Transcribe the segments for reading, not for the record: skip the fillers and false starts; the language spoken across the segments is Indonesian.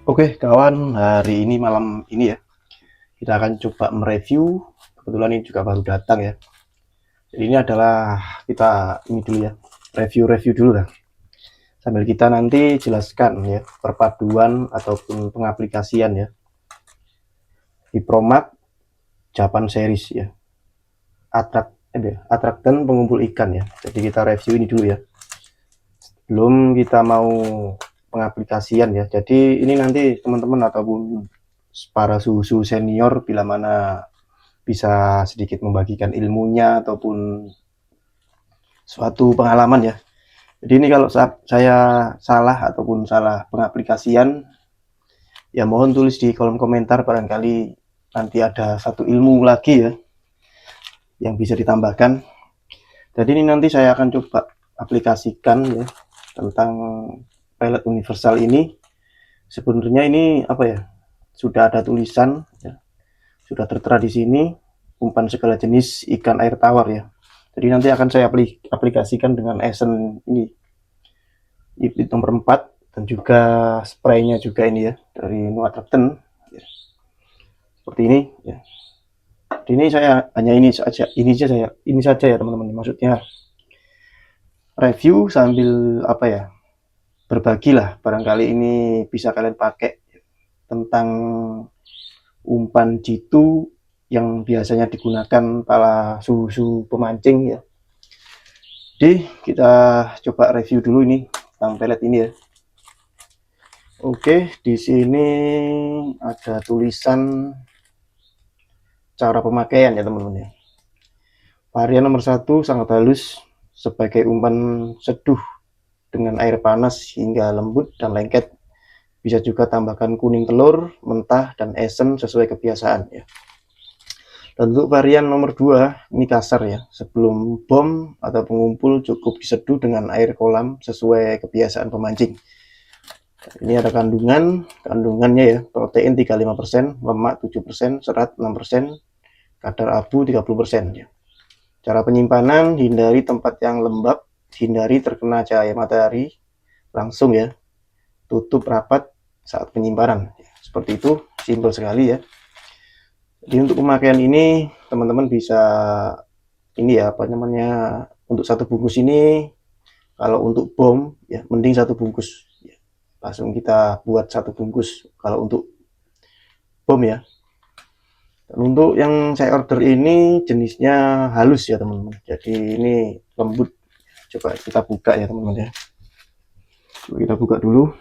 Oke kawan, hari ini malam ini ya, kita akan coba mereview. Kebetulan ini juga baru datang ya. Jadi ini adalah kita ini dulu ya, review dulu lah. Sambil kita nanti jelaskan ya perpaduan ataupun pengaplikasian ya di Promax Japan series ya. Attractant pengumpul ikan ya. Jadi kita review ini dulu ya. Belum kita mau pengaplikasian ya. Jadi ini nanti teman-teman ataupun para suhu senior bila mana bisa sedikit membagikan ilmunya ataupun suatu pengalaman ya. Jadi ini kalau saya salah ataupun salah pengaplikasian, ya mohon tulis di kolom komentar, barangkali nanti ada satu ilmu lagi ya yang bisa ditambahkan. Jadi ini nanti saya akan coba aplikasikan ya tentang pelet universal ini. Sebenarnya ini apa ya? Sudah ada tulisan ya. Sudah tertera di sini, umpan segala jenis ikan air tawar ya. Jadi nanti akan saya aplikasikan dengan Esen ini, unit nomor 4, dan juga spraynya juga ini ya, dari Nuatrakten ya. Seperti ini ya. Jadi ini saya hanya ini saja ya teman-teman. Maksudnya review sambil apa ya, berbagilah, barangkali ini bisa kalian pakai tentang umpan jitu yang biasanya digunakan para suhu pemancing ya. Jadi kita coba review dulu ini tentang pelet ini ya. Oke, di sini ada tulisan cara pemakaian ya teman-teman ya. Varian nomor 1 sangat halus sebagai umpan seduh dengan air panas hingga lembut dan lengket. Bisa juga tambahkan kuning telur, mentah, dan esen sesuai kebiasaan ya. Dan untuk varian nomor 2 ini kasar ya. Sebelum bom atau pengumpul cukup diseduh dengan air kolam sesuai kebiasaan pemancing. Ini ada kandungannya ya, protein 35%, lemak 7%, serat 6%, kadar abu 30% ya. Cara penyimpanan, hindari tempat yang lembab, hindari terkena cahaya matahari langsung ya. Tutup rapat saat penyimpanan. Seperti itu, simpel sekali ya. Jadi untuk pemakaian ini teman-teman bisa ini ya, apa namanya, untuk satu bungkus ini, kalau untuk bom ya mending satu bungkus. Langsung kita buat satu bungkus kalau untuk bom ya. Dan untuk yang saya order ini jenisnya halus ya teman-teman. Jadi ini lembut. Coba kita buka ya teman-teman ya. Coba kita buka dulu.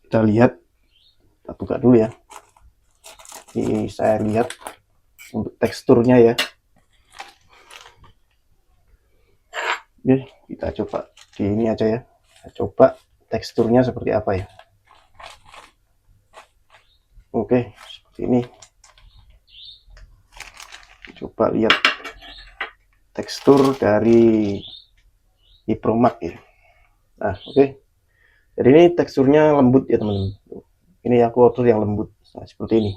Kita lihat. Kita buka dulu ya. Ini saya lihat untuk teksturnya ya. Oke, kita coba di ini aja ya. Kita coba teksturnya seperti apa ya. Oke, seperti ini. Coba lihat tekstur dari Promax ya. Nah, oke. Jadi ini teksturnya lembut ya teman-teman. Ini aku order yang lembut. Nah, seperti ini.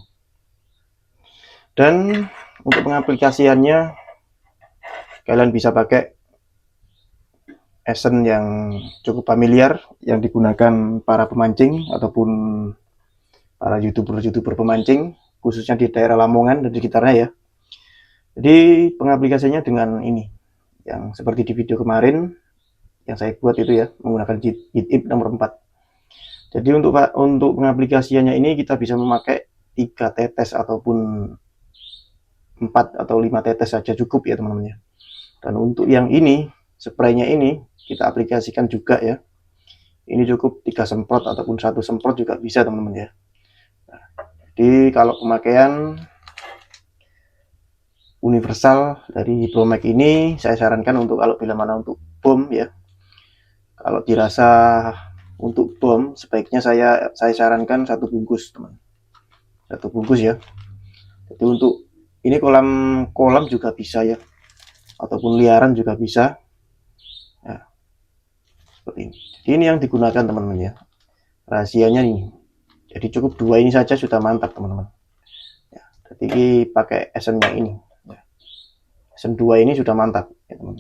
Dan untuk pengaplikasiannya kalian bisa pakai esen yang cukup familiar yang digunakan para pemancing ataupun para youtuber pemancing, khususnya di daerah Lamongan dan di sekitarnya ya. Jadi pengaplikasinya dengan ini yang seperti di video kemarin yang saya buat itu ya, menggunakan JIT nomor 4. Jadi untuk pengaplikasiannya ini kita bisa memakai 3 tetes ataupun 4 atau 5 tetes saja cukup ya teman-teman ya. Dan untuk yang ini, spraynya ini kita aplikasikan juga ya. Ini cukup 3 semprot ataupun 1 semprot juga bisa teman-teman ya. Nah, jadi kalau pemakaian universal dari Promax ini saya sarankan untuk kalau bila mana untuk bom ya. Kalau dirasa untuk bom sebaiknya saya sarankan satu bungkus teman. Satu bungkus ya. Jadi untuk ini kolam juga bisa ya. Ataupun liaran juga bisa. Nah, seperti ini. Jadi ini yang digunakan teman-teman ya. Rahasianya nih. Jadi cukup 2 ini saja sudah mantap teman-teman. Ya, jadi pakai esen yang ini. Ya. Esen 2 ini sudah mantap ya teman.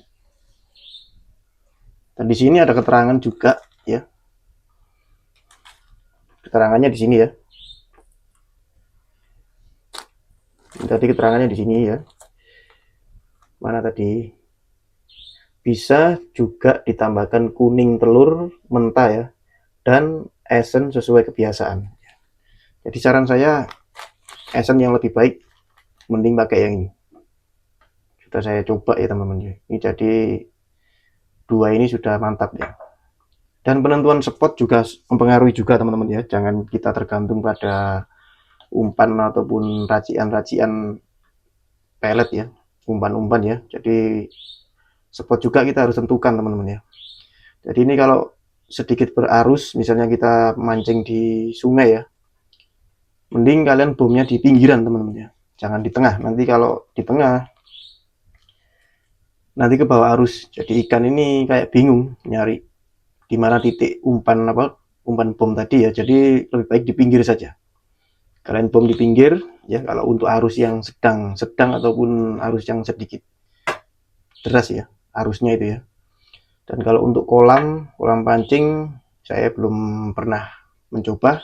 Dan di sini ada keterangan juga ya. keterangannya di sini ya. Tadi keterangannya di sini ya. Mana tadi? Bisa juga ditambahkan kuning telur mentah ya, dan esen sesuai kebiasaan. Jadi saran saya, esen yang lebih baik mending pakai yang ini. Sudah saya coba ya teman-teman. Ini jadi dua ini sudah mantap ya. Dan penentuan spot juga mempengaruhi juga teman-teman ya. Jangan kita tergantung pada umpan ataupun racian-racian pelet ya, umpan-umpan ya. Jadi spot juga kita harus tentukan teman-teman ya. Jadi ini kalau sedikit berarus, misalnya kita mancing di sungai ya, mending kalian bomnya di pinggiran teman-teman ya, jangan di tengah. Nanti kalau di tengah nanti ke bawah arus, jadi ikan ini kayak bingung nyari di mana titik umpan umpan bom tadi ya. Jadi lebih baik di pinggir saja. Kalian bom di pinggir ya, kalau untuk arus yang sedang ataupun arus yang sedikit deras ya arusnya itu ya. Dan kalau untuk kolam pancing saya belum pernah mencoba.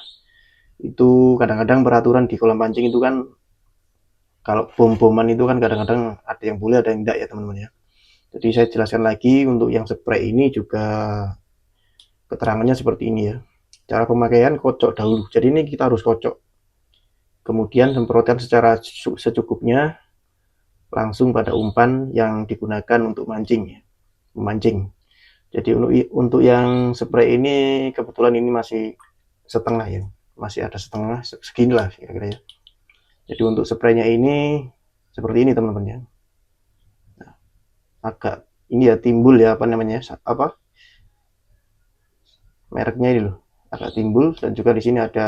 Itu kadang-kadang peraturan di kolam pancing itu kan kalau bom-boman itu kan kadang-kadang ada yang boleh ada yang enggak ya teman-teman ya. Jadi saya jelaskan lagi untuk yang spray ini juga keterangannya seperti ini ya. Cara pemakaian kocok dahulu. Jadi ini kita harus kocok. Kemudian semprotkan secara secukupnya langsung pada umpan yang digunakan untuk mancing. Memancing. Jadi untuk yang spray ini kebetulan ini masih setengah ya. Masih ada setengah segini lah kira-kira ya. Jadi untuk spraynya ini seperti ini teman-teman ya. Nah, agak ini ya timbul ya apa namanya apa mereknya ini loh, agak timbul. Dan juga di sini ada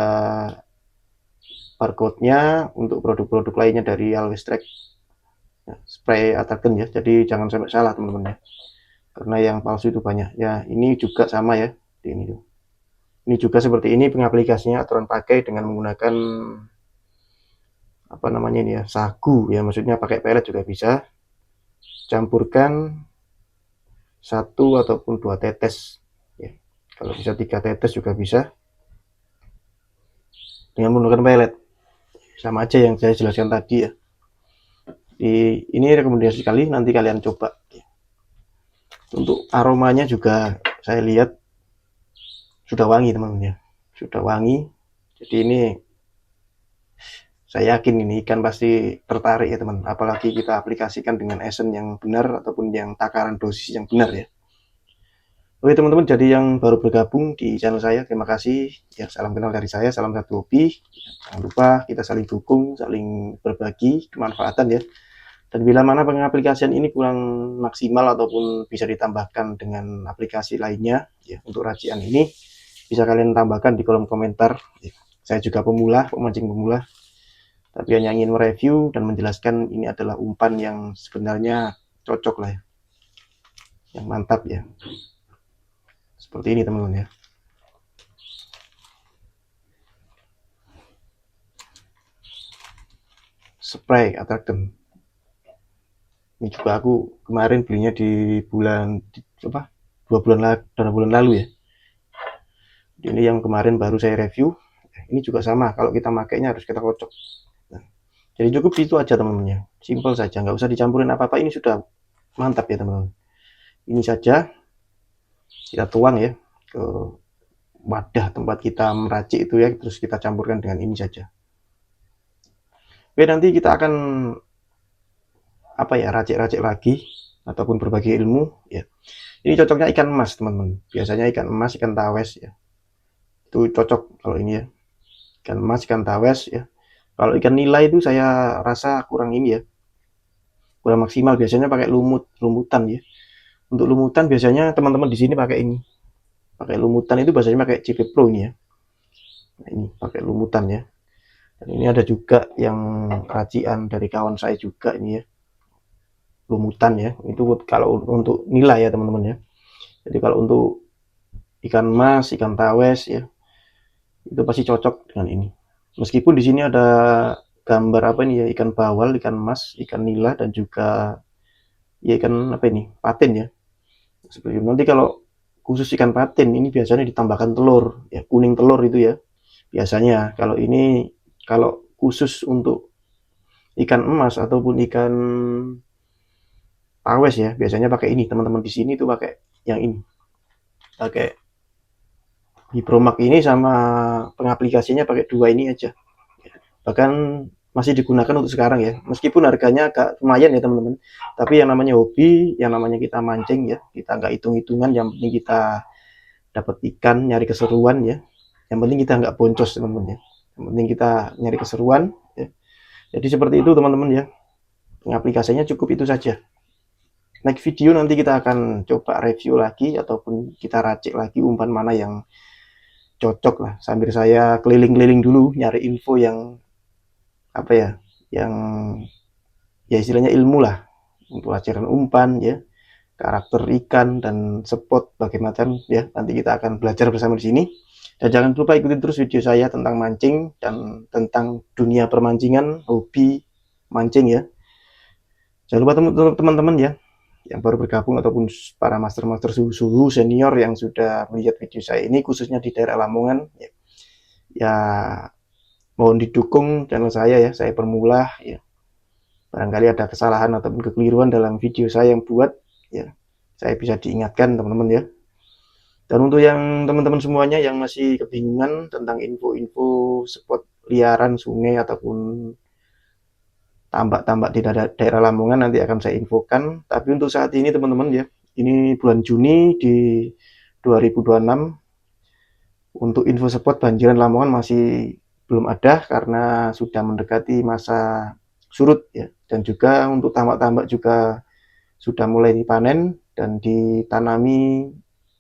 barcode-nya untuk produk-produk lainnya dari Always Track ya, spray attractant ya. Jadi jangan sampai salah teman-teman ya, karena yang palsu itu banyak ya. Ini juga sama ya di ini tuh. Ini juga seperti ini pengaplikasinya, aturan pakai dengan menggunakan apa namanya ini ya, sagu ya, maksudnya pakai pelet juga bisa. Campurkan 1 ataupun 2 tetes ya. Kalau bisa 3 tetes juga bisa dengan menggunakan pelet. Sama aja yang saya jelaskan tadi ya. Ini rekomendasi sekali, nanti kalian coba. Untuk aromanya juga saya lihat sudah wangi teman-teman ya. Sudah wangi. Jadi ini saya yakin ini ikan pasti tertarik ya teman. Apalagi kita aplikasikan dengan esen yang benar ataupun yang takaran dosis yang benar ya. Oke teman-teman, jadi yang baru bergabung di channel saya, terima kasih ya. Salam kenal dari saya, salam satu hobi. Jangan lupa kita saling dukung, saling berbagi kemanfaatan ya. Dan bila mana pengaplikasian ini kurang maksimal ataupun bisa ditambahkan dengan aplikasi lainnya ya, untuk racian ini bisa kalian tambahkan di kolom komentar ya. Saya juga pemancing pemula, tapi hanya ingin mereview dan menjelaskan ini adalah umpan yang sebenarnya cocok lah ya, yang mantap ya. Seperti ini teman-teman ya. Spray attractant. Ini juga aku kemarin belinya di bulan apa? 2 bulan lalu ya. Ini yang kemarin baru saya review. Ini juga sama, kalau kita makainya harus kita kocok. Nah, jadi cukup itu aja teman-teman ya. Simple saja, nggak usah dicampurin apa-apa. Ini sudah mantap ya teman-teman. Ini saja kita tuang ya ke wadah tempat kita meracik itu ya, terus kita campurkan dengan ini saja. Oke, nanti kita akan apa ya, racik-racik lagi ataupun berbagi ilmu ya. Ini cocoknya ikan emas teman-teman. Biasanya ikan emas, ikan tawes ya. Itu cocok kalau ini ya. Ikan emas, ikan tawes ya. Kalau ikan nila itu saya rasa kurang ini ya. Kurang maksimal, biasanya pakai lumutan ya. Untuk lumutan biasanya teman-teman di sini pakai ini. Pakai lumutan itu biasanya pakai CP Pro ini ya. Nah, ini pakai lumutan ya. Dan ini ada juga yang racian dari kawan saya juga ini ya. Lumutan ya. Itu kalau untuk nila ya teman-teman ya. Jadi kalau untuk ikan emas, ikan tawes ya, itu pasti cocok dengan ini. Meskipun di sini ada gambar apa ini ya, ikan bawal, ikan emas, ikan nila, dan juga ya ikan apa ini, patin ya. Seperti itu. Nanti kalau khusus ikan patin ini biasanya ditambahkan telur ya, kuning telur itu ya. biasanya. Kalau ini, kalau khusus untuk ikan emas ataupun ikan tawes ya, biasanya pakai ini. Teman-teman di sini tuh pakai yang ini, pakai Hibromak ini, sama pengaplikasinya pakai dua ini aja. Bahkan masih digunakan untuk sekarang ya, meskipun harganya agak lumayan ya teman-teman, tapi yang namanya hobi, yang namanya kita mancing ya, kita nggak hitung-hitungan, yang penting kita dapat ikan, nyari keseruan ya, yang penting kita nggak boncos teman-teman ya, yang penting kita nyari keseruan ya. Jadi seperti itu teman-teman ya, aplikasinya cukup itu saja. Next video nanti kita akan coba review lagi ataupun kita racik lagi umpan mana yang cocok lah, sambil saya keliling-keliling dulu nyari info yang apa ya, yang ya istilahnya ilmu lah, untuk ajaran umpan ya, karakter ikan dan spot bagaimana ya, nanti kita akan belajar bersama di sini. Dan jangan lupa ikutin terus video saya tentang mancing dan tentang dunia permancingan, hobi mancing ya. Jangan lupa teman-teman ya, yang baru bergabung ataupun para master-master suhu-suhu senior yang sudah melihat video saya ini khususnya di daerah Lamongan ya, ya mohon didukung channel saya ya, saya pemula ya. Barangkali ada kesalahan ataupun kekeliruan dalam video saya yang buat ya, saya bisa diingatkan teman-teman ya. Dan untuk yang teman-teman semuanya yang masih kebingungan tentang info-info spot liaran sungai ataupun tambak-tambak di daerah Lamongan, nanti akan saya infokan. Tapi untuk saat ini teman-teman ya, ini bulan Juni di 2026, untuk info spot banjiran Lamongan masih belum ada karena sudah mendekati masa surut ya. Dan juga untuk tambak-tambak juga sudah mulai dipanen dan ditanami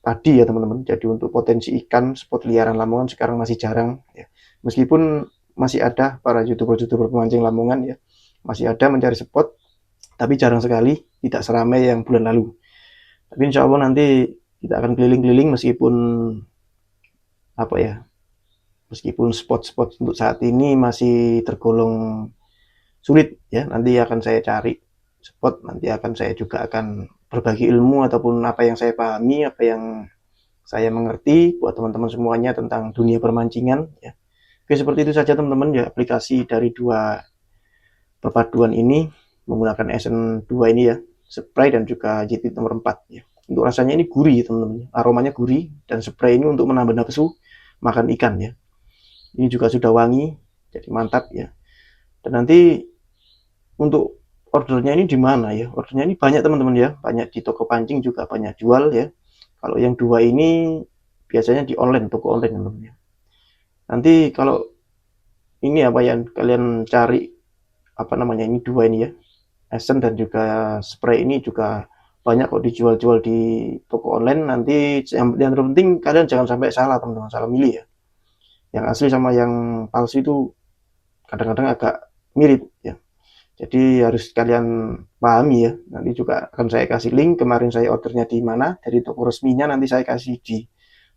padi ya teman-teman. Jadi untuk potensi ikan spot liaran Lamongan sekarang masih jarang ya. Meskipun masih ada para youtuber-youtuber pemancing Lamongan ya, masih ada mencari spot, tapi jarang sekali, tidak seramai yang bulan lalu. Tapi insya Allah nanti kita akan keliling-keliling, meskipun apa ya, meskipun spot-spot untuk saat ini masih tergolong sulit ya, nanti akan saya cari spot, nanti akan saya juga akan berbagi ilmu ataupun apa yang saya pahami, apa yang saya mengerti buat teman-teman semuanya tentang dunia permancingan ya. Oke, seperti itu saja teman-teman ya, aplikasi dari dua perpaduan ini menggunakan SN2 ini ya, spray dan juga JT nomor 4 ya. Untuk rasanya ini gurih teman-teman, aromanya gurih, dan spray ini untuk menambah nafsu makan ikan ya. Ini juga sudah wangi, jadi mantap ya. Dan nanti untuk ordernya ini di mana ya? Ordernya ini banyak teman-teman ya, banyak di toko pancing juga banyak jual ya. Kalau yang dua ini biasanya di online, toko online teman-teman ya. Nanti kalau ini apa yang kalian cari, apa namanya, ini dua ini ya, Essence dan juga spray ini juga banyak kok dijual-jual di toko online. Nanti yang terpenting kalian jangan sampai salah teman-teman, salah milih ya. Yang asli sama yang palsu itu kadang-kadang agak mirip ya. Jadi harus kalian pahami ya. Nanti juga akan saya kasih link kemarin saya ordernya di mana, dari toko resminya nanti saya kasih di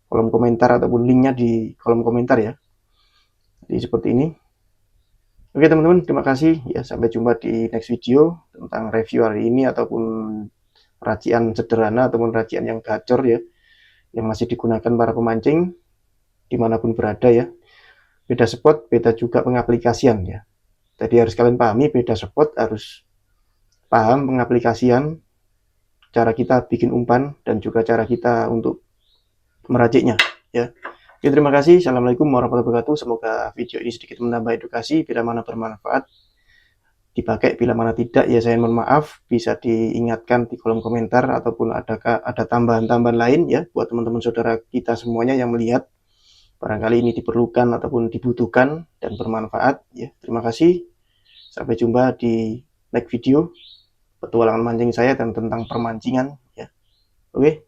kolom komentar ataupun linknya di kolom komentar ya. Jadi seperti ini. Oke teman-teman, terima kasih ya, sampai jumpa di next video tentang review hari ini ataupun racian sederhana ataupun racian yang gacor ya, yang masih digunakan para pemancing dimanapun berada ya. Beda spot, beda juga pengaplikasian ya. Jadi harus kalian pahami, beda spot harus paham pengaplikasian, cara kita bikin umpan dan juga cara kita untuk meraciknya ya. Oke, terima kasih. Assalamualaikum warahmatullahi wabarakatuh. Semoga video ini sedikit menambah edukasi, bila mana bermanfaat dipakai, bila mana tidak ya saya mohon maaf. Bisa diingatkan di kolom komentar ataupun ada tambahan-tambahan lain ya buat teman-teman saudara kita semuanya yang melihat, barangkali ini diperlukan ataupun dibutuhkan dan bermanfaat ya. Terima kasih, sampai jumpa di next video petualangan mancing saya dan tentang permancingan ya. Oke.